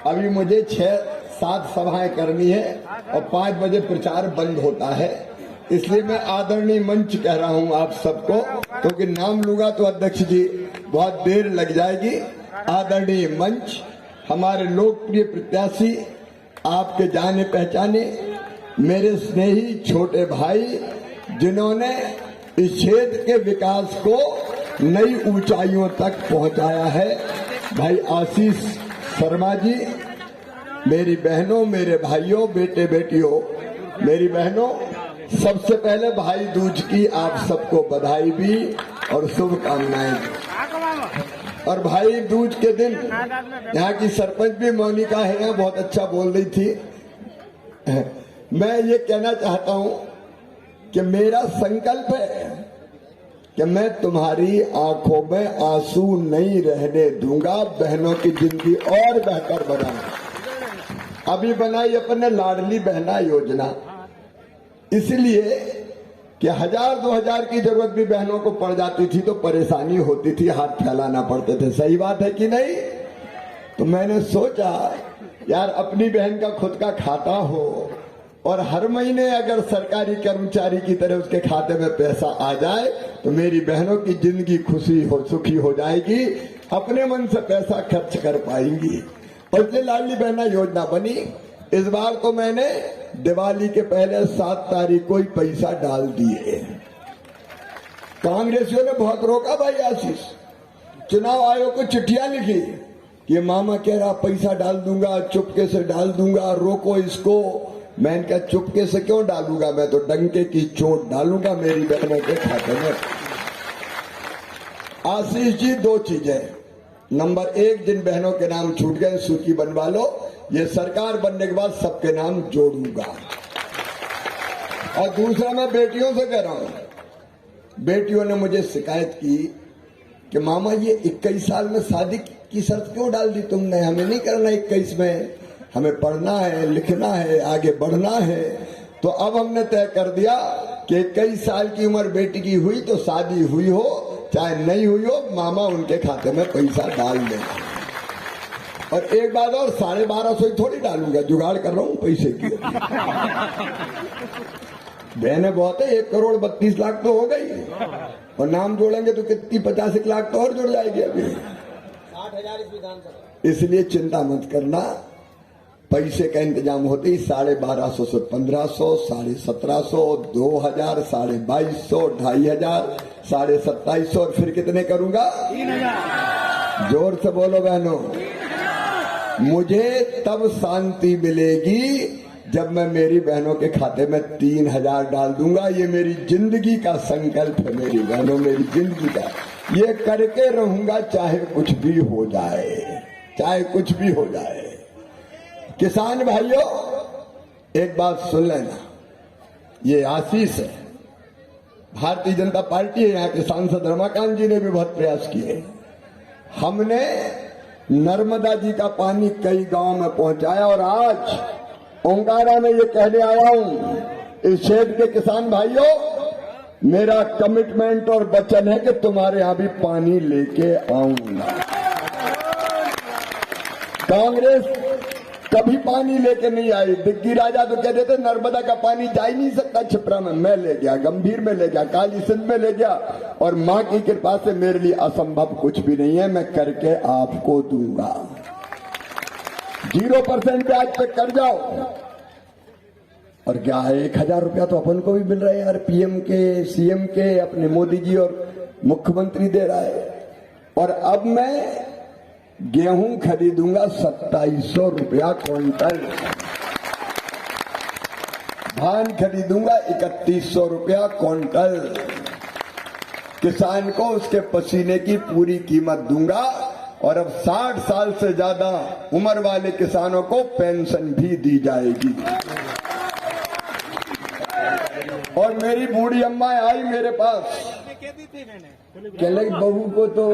अभी मुझे 6-7 सभाएं करनी है और 5 बजे प्रचार बंद होता है, इसलिए मैं आदरणीय मंच कह रहा हूं आप सबको, क्योंकि नाम लूंगा तो अध्यक्ष जी बहुत देर लग जाएगी। आदरणीय मंच, हमारे लोकप्रिय प्रत्याशी, आपके जाने पहचाने मेरे स्नेही छोटे भाई, जिन्होंने इस क्षेत्र के विकास को नई ऊंचाइयों तक पहुंचाया है, भाई आशीष शर्मा जी। मेरी बहनों, मेरे भाइयों, बेटे बेटियों, मेरी बहनों, सबसे पहले भाई दूज की आप सबको बधाई भी और शुभकामनाएं। और भाई दूज के दिन यहाँ की सरपंच भी मोनिका है, यहाँ बहुत अच्छा बोल रही थी। मैं ये कहना चाहता हूँ कि मेरा संकल्प है कि मैं तुम्हारी आंखों में आंसू नहीं रहने दूंगा, बहनों की जिंदगी और बेहतर बनाऊंगा। अभी बनाई अपने लाडली बहना योजना, इसलिए कि 1000-2000 की जरूरत भी बहनों को पड़ जाती थी तो परेशानी होती थी, हाथ फैलाना पड़ते थे। सही बात है कि नहीं? तो मैंने सोचा यार अपनी बहन का खुद का खाता हो और हर महीने अगर सरकारी कर्मचारी की तरह उसके खाते में पैसा आ जाए तो मेरी बहनों की जिंदगी सुखी हो जाएगी, अपने मन से पैसा खर्च कर पाएंगी। और इसलिए लाडली बहना योजना बनी। इस बार तो मैंने दिवाली के पहले 7 तारीख को ही पैसा डाल दिए। कांग्रेसियों ने बहुत रोका भाई आशीष, चुनाव आयोग को चिट्ठियां लिखी कि मामा कह रहा पैसा डाल दूंगा, चुपके से डाल दूंगा, रोको इसको। मैंने कहा चुपके से क्यों डालूंगा, मैं तो डंके की चोट डालूंगा मेरी बहनों के खाते में। आशीष जी, 2 चीजें। नंबर 1, जिन बहनों के नाम छूट गए सूची बनवा लो, ये सरकार बनने के बाद सबके नाम जोड़ूंगा। और दूसरा मैं बेटियों से कह रहा हूं, बेटियों ने मुझे शिकायत की कि मामा ये 21 साल में शादी की शर्त क्यों डाल दी तुमने, हमें नहीं करना 21 में, हमें पढ़ना है, लिखना है, आगे बढ़ना है। तो अब हमने तय कर दिया कि 21 साल की उम्र बेटी की हुई तो शादी हुई हो चाहे नहीं हुई हो, मामा उनके खाते में पैसा डाल देंगे। और एक बात और, 1250 थोड़ी डालूंगा, जुगाड़ कर रहा हूं पैसे की। बहनें बहुत है, 1,32,00,000 तो हो गई, और नाम जोड़ेंगे तो कितनी 85 लाख तो और जुड़ जाएगी अभी। 60,000 इस विधानसभा। इसलिए चिंता मत करना, पैसे का इंतजाम होते ही 1250 से 1500, 1750, 2000, 2250, 2500, 2750 और फिर कितने करूंगा? 3000। जोर से बोलो बहनों। मुझे तब शांति मिलेगी जब मैं मेरी बहनों के खाते में 3000 डाल दूंगा। ये मेरी जिंदगी का संकल्प है मेरी बहनों, मेरी जिंदगी का। ये करके रहूंगा चाहे कुछ भी हो जाए, चाहे कुछ भी हो जाए। किसान भाइयों, एक बात सुन लेना, ये आशीष है, भारतीय जनता पार्टी है, यहाँ के सांसद रमाकांत जी ने भी बहुत प्रयास किए। हमने नर्मदा जी का पानी कई गांव में पहुंचाया और आज ओंकारा में ये कहने आया हूं, इस क्षेत्र के किसान भाइयों, मेरा कमिटमेंट और वचन है कि तुम्हारे यहां भी पानी लेके आऊंगा। कांग्रेस कभी पानी लेके नहीं आई। दिग्गी राजा तो कहते थे नर्मदा का पानी जा ही नहीं सकता छिपरा में, मैं ले गया, गंभीर में ले गया, काली सिंध में ले गया, और मां की कृपा से मेरे लिए असंभव कुछ भी नहीं है, मैं करके आपको दूंगा। 0% ब्याज पे कर जाओ। और क्या है, 1000 रुपया तो अपन को भी मिल रहा है यार, पीएम के, सीएम के, अपने मोदी जी और मुख्यमंत्री दे रहा है। और अब मैं गेहूं खरीदूंगा 2700 रुपया क्विंटल, धान खरीदूंगा 3100 रुपया क्विंटल। किसान को उसके पसीने की पूरी कीमत दूंगा। और अब 60 साल से ज्यादा उम्र वाले किसानों को पेंशन भी दी जाएगी। और मेरी बूढ़ी अम्मा आई मेरे पास, कहले बहू को तो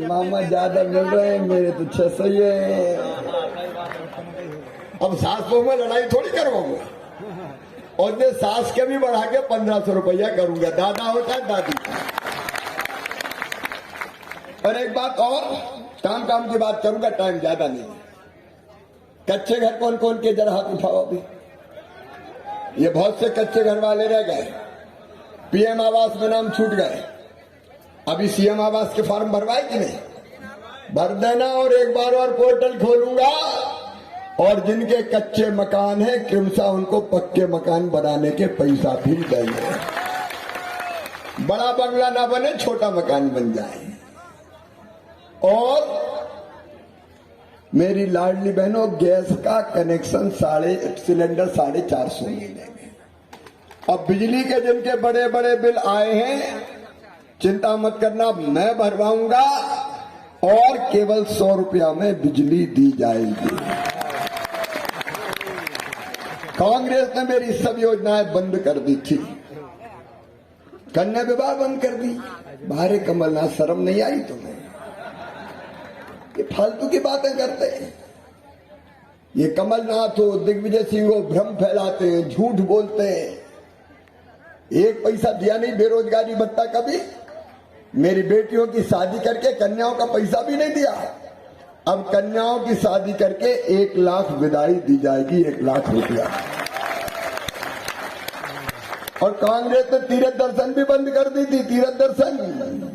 मामा ज्यादा मिल रहे हैं, मेरे तो 600 ही है। अब सास बहू में लड़ाई थोड़ी करूंगा, और मैं सास के भी बढ़ा के 1500 रुपया करूंगा, दादा होता है दादी। और एक बात और, काम की बात करूंगा, टाइम ज्यादा नहीं। कच्चे घर कौन कौन के, जरा हाथ उठाओ। अभी ये बहुत से कच्चे घर वाले रह गए, पीएम आवास में नाम छूट गए। अभी सीएम आवास के फॉर्म भरवाए कि नहीं? भर देना। और एक बार और पोर्टल खोलूंगा और जिनके कच्चे मकान हैं क्रमशः उनको पक्के मकान बनाने के पैसा भी देंगे। बड़ा बंगला ना बने, छोटा मकान बन जाए। और मेरी लाडली बहनों, गैस का कनेक्शन सिलेंडर 450 मिलेंगे। अब बिजली के जिनके बड़े बड़े बिल आए हैं, चिंता मत करना, मैं भरवाऊंगा और केवल 100 रुपया में बिजली दी जाएगी। कांग्रेस ने मेरी सब योजनाएं बंद कर दी थी, कन्या विवाह बंद कर दी। बाहर कमलनाथ, शर्म नहीं आई तुम्हें? ये फालतू की बातें करते हैं। ये कमलनाथ हो, दिग्विजय सिंह हो, भ्रम फैलाते हैं, झूठ बोलते हैं। एक पैसा दिया नहीं बेरोजगारी भत्ता कभी। मेरी बेटियों की शादी करके कन्याओं का पैसा भी नहीं दिया। अब कन्याओं की शादी करके 1 लाख विदाई दी जाएगी, 1 लाख रुपया। और कांग्रेस ने तीर्थ दर्शन भी बंद कर दी थी, तीर्थ दर्शन।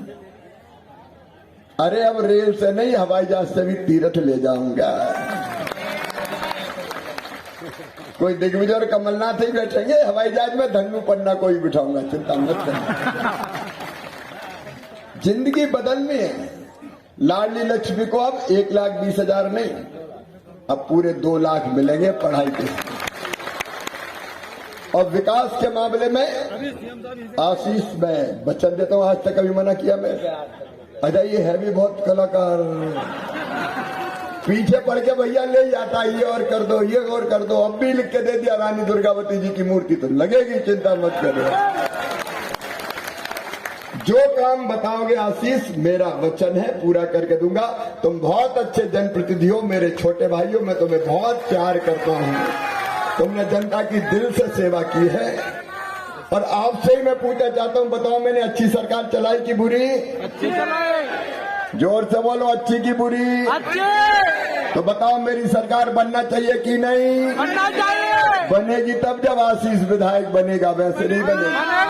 अरे अब रेल से नहीं, हवाई जहाज से भी तीर्थ ले जाऊंगा। कोई दिग्विजय और कमलनाथ ही बैठेंगे हवाई जहाज में, धन्नू पन्ना कोई बिठाऊंगा, चिंता मत करना। जिंदगी बदलनी है। लाडली लक्ष्मी को अब 1,20,000 नहीं, अब पूरे 2 लाख मिलेंगे पढ़ाई के। और विकास के मामले में आशीष, मैं वचन देता हूं, आज तक कभी मना किया मैं? अच्छा, ये है भी बहुत कलाकार, पीछे पड़ के भैया ले जाता, ये और कर दो, ये और कर दो। अब भी लिख के दे दिया रानी दुर्गावती जी की मूर्ति तो लगेगी, चिंता मत करो। जो काम बताओगे आशीष, मेरा वचन है, पूरा करके दूंगा। तुम बहुत अच्छे जनप्रतिनिधि हो, मेरे छोटे भाइयों, मैं तुम्हें बहुत प्यार करता हूं। तुमने जनता की दिल से सेवा की है। और आपसे ही मैं पूछना चाहता हूं, बताओ मैंने अच्छी सरकार चलाई कि बुरी? अच्छी चलाई। जोर से बोलो, अच्छी की बुरी? अच्छी। तो बताओ मेरी सरकार बनना चाहिए कि नहीं? बनना चाहिए। बनेगी तब जब आशीष विधायक बनेगा, वैसे नहीं बनेगा।